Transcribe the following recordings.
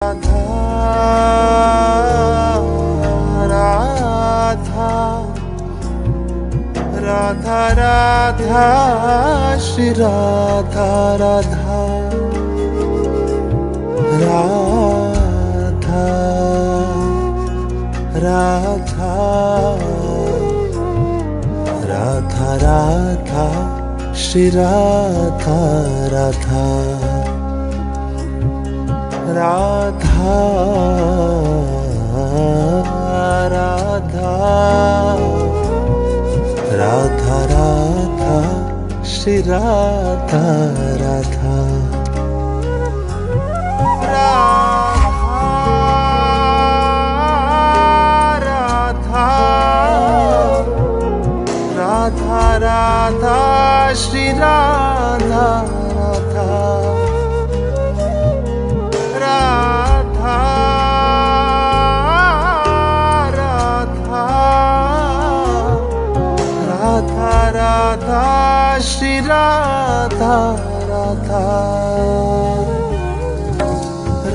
Radha Radha Radha Radha Shri Radha Radha Radha Radha Radha Radha Shri Radha Radha Radha Radha Radha Radha Shri Radha Radha Radha Radha Radha Shri Radha Radha Radha Radha Radha Radha Shri Radha Radha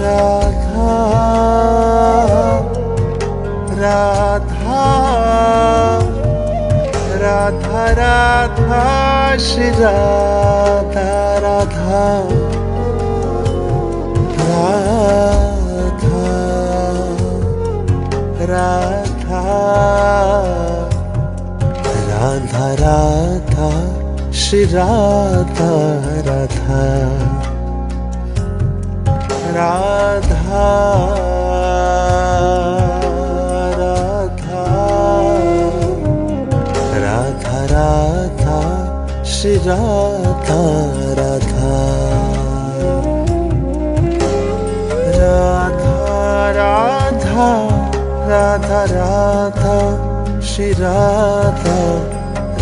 Radha Radha Radha Radha Shri Radha Radha Radha Radha Radha Radha Shri Radha Radha Radha Radha Radha Radha Shri Radha Radha Radha Radha Radha Radha Shri Radha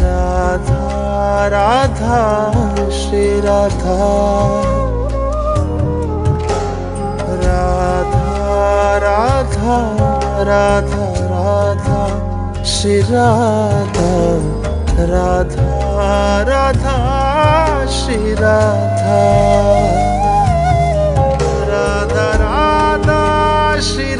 Radha Radha Shri Radha Radha Radha Radha Radha Shri Radha Radha Radha Shri Radha Radha Radha Shri